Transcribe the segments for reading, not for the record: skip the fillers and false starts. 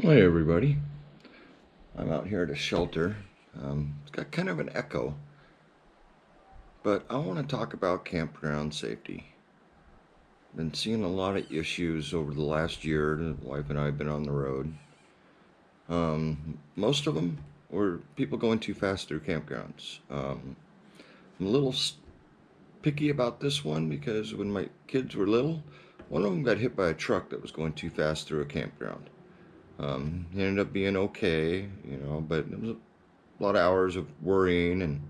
Hey everybody, I'm out here at a shelter. It's got kind of an echo, but I want to talk about campground safety. Been seeing a lot of issues over the last year. The wife and I have been on the road. Most of them were people going too fast through campgrounds. I'm a little picky about this one because when my kids were little, one of them got hit by a truck that was going too fast through a campground. He ended up being okay, but it was a lot of hours of worrying and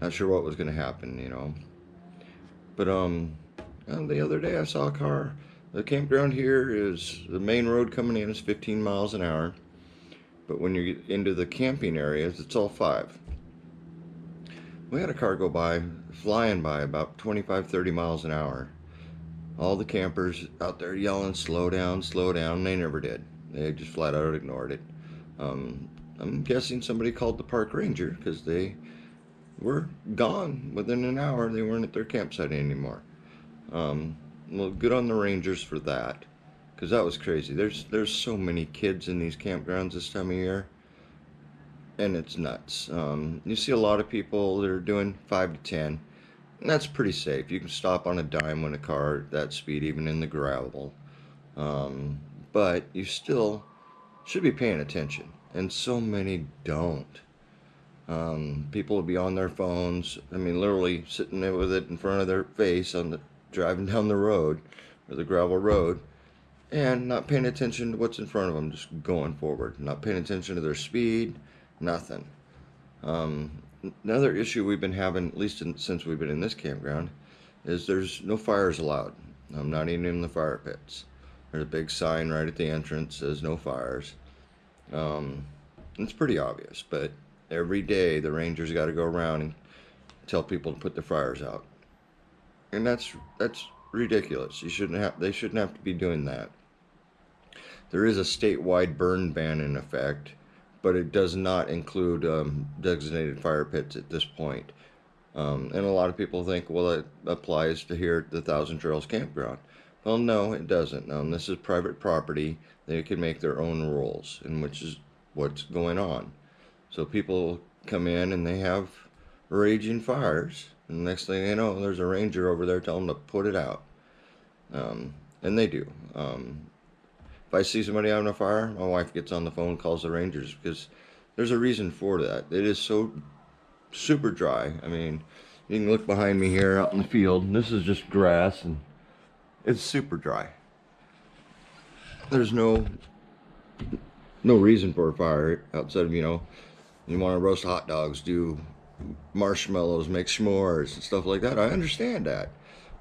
not sure what was going to happen. But the other day I saw a car. The campground here is the main road coming in is 15 miles an hour, but when you get into the camping areas, it's all 5. We had a car go by, flying by about 25, 30 miles an hour. All the campers out there yelling, slow down, slow down. They never did. They just flat out ignored it. Um, I'm guessing somebody called the park ranger because they were gone within an hour. They weren't at their campsite anymore. Um, well, good on the Rangers for that, because that was crazy. There's so many kids in these campgrounds this time of year, and it's nuts. You see a lot of people that are doing 5 to 10, and that's pretty safe. You can stop on a dime when a car at that speed, even in the gravel. Um, but you still should be paying attention, and so many don't. People will be on their phones. I mean, literally sitting there with it in front of their face on the driving down the road or the gravel road, and not paying attention to what's in front of them, just going forward, not paying attention to their speed, nothing. Um, Another issue we've been having, at least since we've been in this campground, is there's no fires allowed. Not even in the fire pits. There's a big sign right at the entrance says no fires. Um, it's pretty obvious, but every day the rangers got to go around and tell people to put their fires out, and that's ridiculous. You shouldn't have. They shouldn't have to be doing that. There is a statewide burn ban in effect, but it does not include designated fire pits at this point. And a lot of people think, well, it applies to here at the Thousand Trails Campground. Well, no, it doesn't. This is private property. They can make their own rules, and which is what's going on. So people come in and they have raging fires, and the next thing they know, there's a ranger over there telling them to put it out. Um, and they do. If I see somebody having a fire, my wife gets on the phone and calls the rangers because there's a reason for that. It is so super dry. I mean, you can look behind me here out in the field, and this is just grass, and it's super dry. There's no reason for a fire outside of, you want to roast hot dogs, do marshmallows, make s'mores, and stuff like that. I understand that.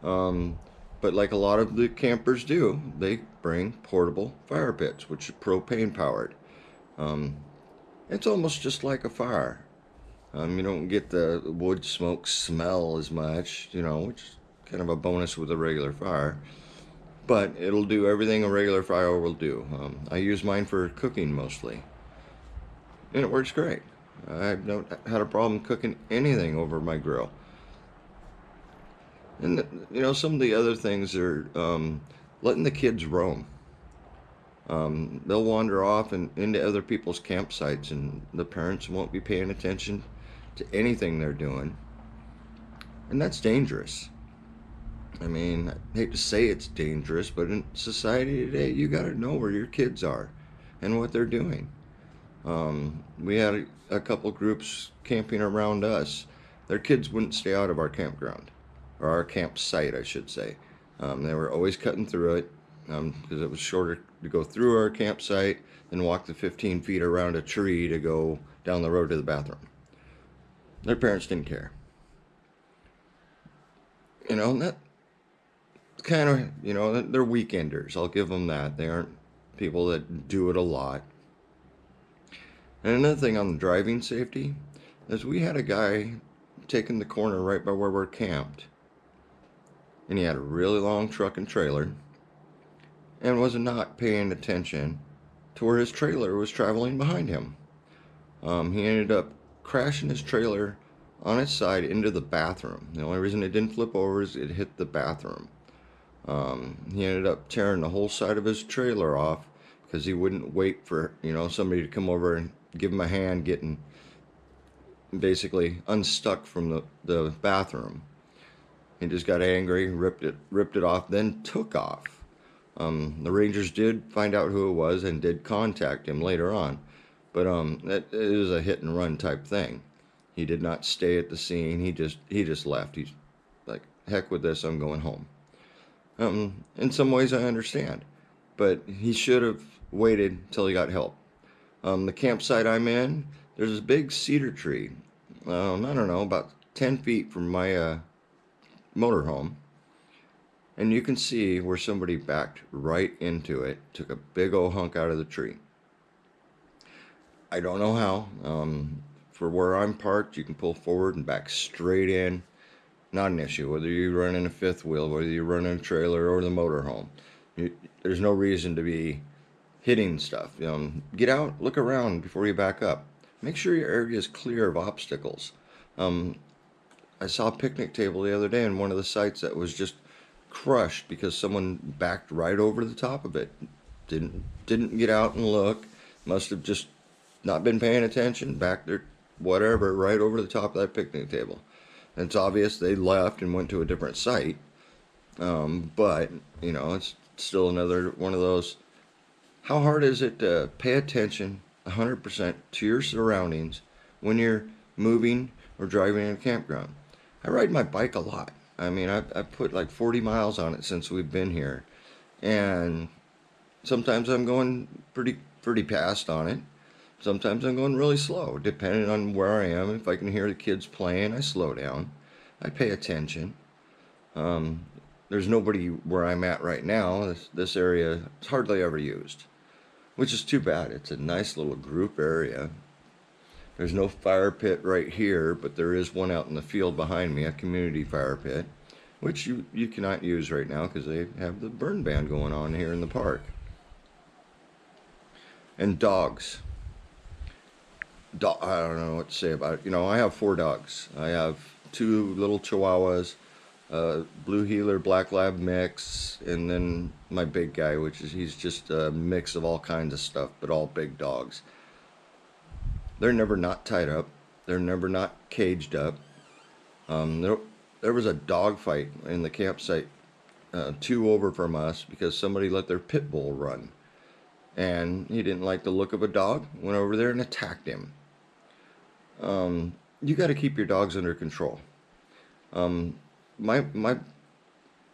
Um, but like a lot of the campers do, they bring portable fire pits, which are propane powered. Um, it's almost just like a fire. You don't get the wood smoke smell as much, which is kind of a bonus with a regular fire. But it'll do everything a regular fire will do. I use mine for cooking mostly, and it works great. I've not had a problem cooking anything over my grill. And some of the other things are letting the kids roam. They'll wander off and into other people's campsites, and the parents won't be paying attention to anything they're doing, and that's dangerous. I mean, I hate to say it's dangerous, but in society today, you got to know where your kids are and what they're doing. We had a couple groups camping around us. Their kids wouldn't stay out of our campground, or our campsite, I should say. They were always cutting through it because it was shorter to go through our campsite than walk the 15 feet around a tree to go down the road to the bathroom. Their parents didn't care. That kind of, they're weekenders. I'll give them that. They aren't people that do it a lot. And another thing on the driving safety is we had a guy taking the corner right by where we're camped, and he had a really long truck and trailer and was not paying attention to where his trailer was traveling behind him. He ended up crashing his trailer on its side into the bathroom. The only reason it didn't flip over is it hit the bathroom. He ended up tearing the whole side of his trailer off because he wouldn't wait for, somebody to come over and give him a hand getting basically unstuck from the bathroom. He just got angry, ripped it off, then took off. The Rangers did find out who it was and did contact him later on, but it is a hit and run type thing. He did not stay at the scene. He just left. He's like, heck with this, I'm going home. In some ways, I understand, but he should have waited till he got help. The campsite I'm in, there's a big cedar tree. I don't know, about 10 feet from my motorhome. And you can see where somebody backed right into it, took a big old hunk out of the tree. I don't know how. For where I'm parked, you can pull forward and back straight in. Not an issue, whether you're running a fifth wheel, whether you're running a trailer or the motorhome. There's no reason to be hitting stuff. Get out, look around before you back up. Make sure your area is clear of obstacles. I saw a picnic table the other day in one of the sites that was just crushed because someone backed right over the top of it. Didn't get out and look. Must have just not been paying attention. Backed their whatever right over the top of that picnic table. And it's obvious they left and went to a different site. But it's still another one of those. How hard is it to pay attention 100% to your surroundings when you're moving or driving in a campground? I ride my bike a lot. I mean, I put like 40 miles on it since we've been here, and sometimes I'm going pretty fast on it. Sometimes I'm going really slow, depending on where I am. If I can hear the kids playing, I slow down. I pay attention. There's nobody where I'm at right now. This area is hardly ever used, which is too bad. It's a nice little group area. There's no fire pit right here, but there is one out in the field behind me, a community fire pit, which you cannot use right now because they have the burn ban going on here in the park. And dogs. I don't know what to say about it. I have 4 dogs. I have 2 little Chihuahuas, Blue Heeler, Black Lab mix, and then my big guy, he's just a mix of all kinds of stuff, but all big dogs. They're never not tied up. They're never not caged up. There was a dog fight in the campsite 2 over from us because somebody let their pit bull run. And he didn't like the look of a dog, went over there and attacked him. You got to keep your dogs under control. My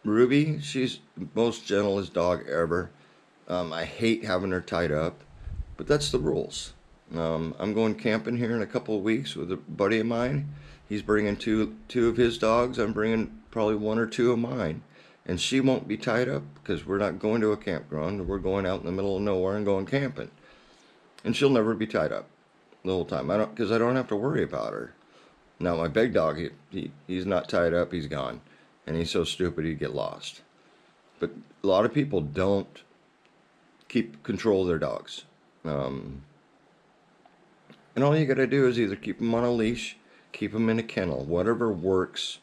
Ruby, she's the most gentlest dog ever. I hate having her tied up, but that's the rules. I'm going camping here in a couple of weeks with a buddy of mine. He's bringing two of his dogs. I'm bringing probably 1 or 2 of mine. And she won't be tied up because we're not going to a campground. We're going out in the middle of nowhere and going camping. And she'll never be tied up the whole time. Because I don't have to worry about her. Now my big dog, he's not tied up. He's gone. And he's so stupid he'd get lost. But a lot of people don't keep control of their dogs. And all you got to do is either keep them on a leash, keep them in a kennel, whatever works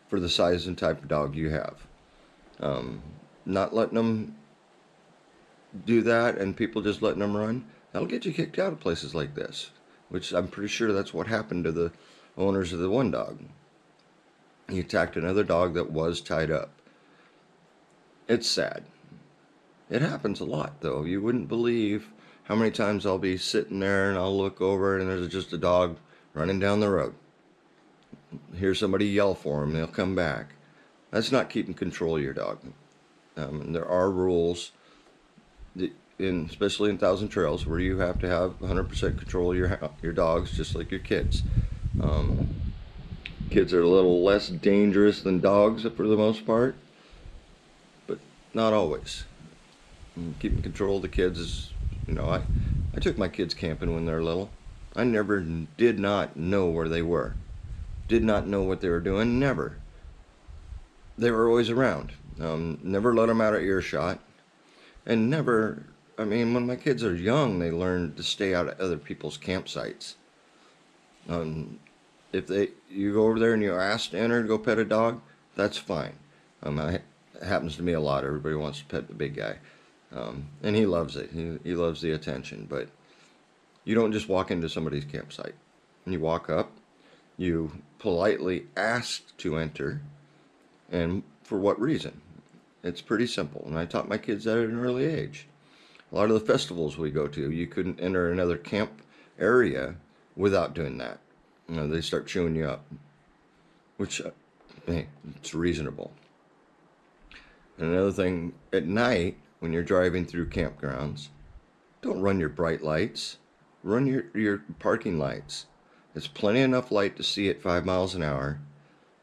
for the size and type of dog you have. Not letting them do that and people just letting them run, that'll get you kicked out of places like this, which I'm pretty sure that's what happened to the owners of the one dog. He attacked another dog that was tied up. It's sad. It happens a lot, though. You wouldn't believe how many times I'll be sitting there and I'll look over and there's just a dog running down the road. Hear somebody yell for him, they'll come back. That's not keeping control of your dog. There are rules, especially in Thousand Trails, where you have to have 100% control of your dogs, just like your kids. Kids are a little less dangerous than dogs for the most part, but not always. Keeping control of the kids is, I took my kids camping when they were little. I did not know where they were. Did not know what they were doing, never. They were always around. Never let them out of earshot. And never, when my kids are young, they learn to stay out of other people's campsites. If you go over there and you're asked to enter to go pet a dog, that's fine. It happens to me a lot. Everybody wants to pet the big guy. And he loves it. He loves the attention. But you don't just walk into somebody's campsite. You walk up, you politely ask to enter, and for what reason? It's pretty simple. And I taught my kids that at an early age. A lot of the festivals we go to, you couldn't enter another camp area without doing that. You know, they start chewing you up, which, hey, it's reasonable. And another thing, at night, when you're driving through campgrounds, don't run your bright lights. Run your parking lights. It's plenty enough light to see at 5 miles an hour.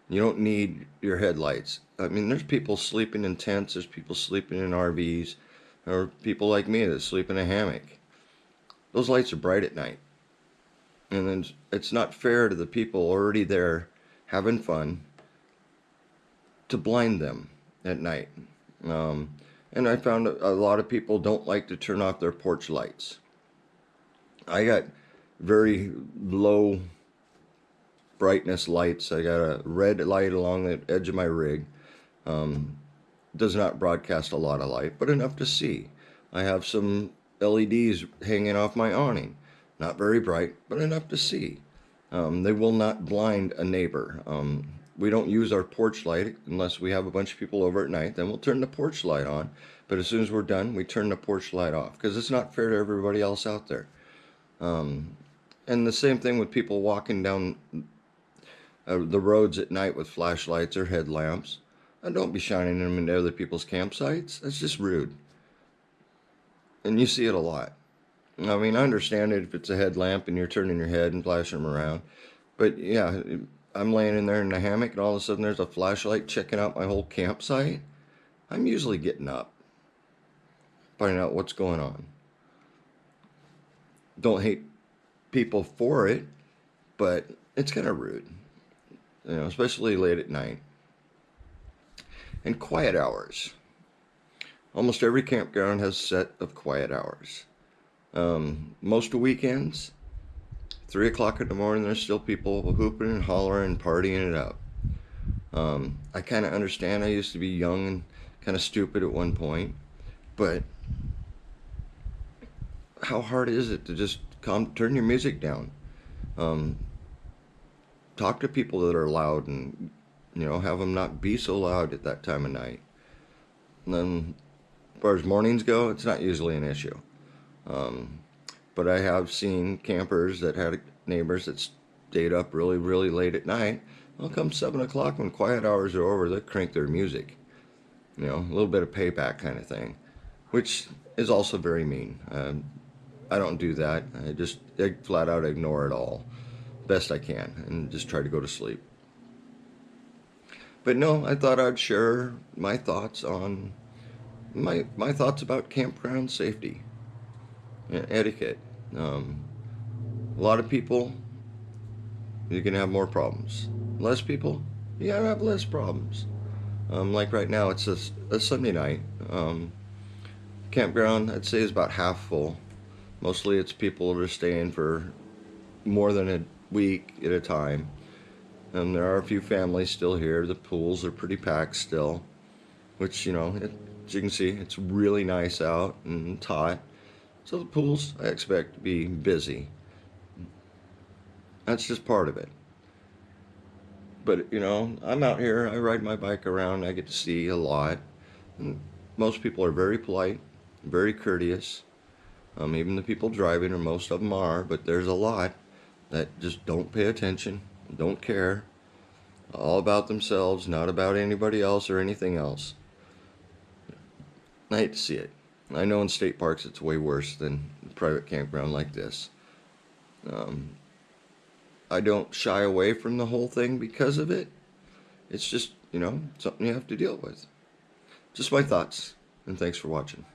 You don't need your headlights. I mean, there's people sleeping in tents, there's people sleeping in RVs, or people like me that sleep in a hammock. Those lights are bright at night. And then it's not fair to the people already there having fun to blind them at night. And I found a lot of people don't like to turn off their porch lights. I got very low brightness lights. I got a red light along the edge of my rig. Does not broadcast a lot of light, but enough to see. I have some LEDs hanging off my awning. Not very bright, but enough to see. They will not blind a neighbor. We don't use our porch light unless we have a bunch of people over at night. Then we'll turn the porch light on. But as soon as we're done, we turn the porch light off because it's not fair to everybody else out there. And the same thing with people walking down the roads at night with flashlights or headlamps. And don't be shining them into other people's campsites. That's just rude. And you see it a lot. I mean, I understand it if it's a headlamp and you're turning your head and flashing them around. But yeah, I'm laying in there in the hammock and all of a sudden there's a flashlight checking out my whole campsite. I'm usually getting up, finding out what's going on. Don't hate people for it, but it's kind of rude, you know, especially late at night. And quiet hours. Almost every campground has a set of quiet hours. Most weekends, 3 o'clock in the morning, there's still people hooping and hollering and partying it up. I kind of understand. I used to be young and kind of stupid at one point, but how hard is it to just turn your music down? Talk to people that are loud and, you know, have them not be so loud at that time of night. And then, as far as mornings go, it's not usually an issue. But I have seen campers that had neighbors that stayed up really, really late at night. Well, come 7 o'clock when quiet hours are over, they'll crank their music. You know, a little bit of payback kind of thing, which is also very mean. I don't do that. I flat out ignore it all best I can and just try to go to sleep. But no, I thought I'd share my thoughts on my thoughts about campground safety and etiquette. A lot of people, you're gonna have more problems. Less people, you're gonna have less problems. Like right now, it's a Sunday night. Campground, I'd say, is about half full. Mostly it's people that are staying for more than a week at a time. And there are a few families still here. The pools are pretty packed still, which, you know, as you can see, it's really nice out and hot. So the pools, I expect to be busy. That's just part of it. But, you know, I'm out here, I ride my bike around, I get to see a lot. And most people are very polite, very courteous. Even the people driving, or most of them are, but there's a lot that just don't pay attention, don't care, all about themselves, not about anybody else or anything else. I hate to see it. I know in state parks it's way worse than a private campground like this. I don't shy away from the whole thing because of it. It's just, you know, something you have to deal with. Just my thoughts, and thanks for watching.